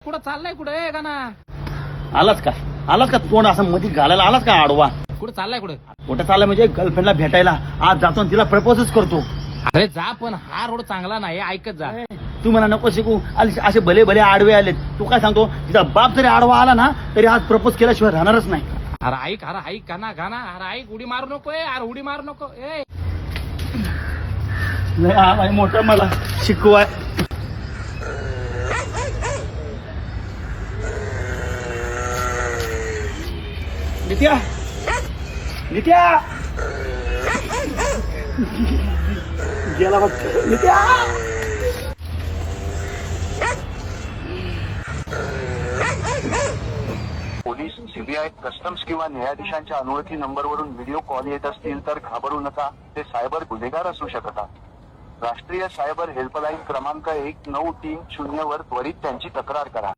कुठं चाललाय कुठे का ना? आलाच का तोंड असं मध्ये घालायला आलाच का आडवा? कुठं चाललाय कुठं? कुठं चाललाय म्हणजे गर्लफ्रेंडला भेटायला आज जातो आणि तिला प्रपोजच करतो. अरे जा, पण हा रोड चांगला नाही, ऐकत जा. तू मला नको शिकू. असे भले भले आडवे आलेत. तू काय सांगतो, तिचा बाप जरी आडवा आला ना तरी आज प्रपोज केल्याशिवाय राहणारच नाही. अरे ऐक गाना अरे ऐक, उडी मारू नको अरे उडी मारू नको नाही हा भाई मोठा मला शिकवाय. नित्या गेला बघ नित्या. पोलीस, सीबीआय, कस्टम्स किंवा न्यायाधीशांच्या अनोळखी नंबरवरून व्हिडिओ कॉल येत असतील तर घाबरू नका. ते सायबर गुन्हेगार असू शकतात. राष्ट्रीय सायबर हेल्पलाईन क्रमांक 1930 वर त्वरित त्यांची तक्रार करा.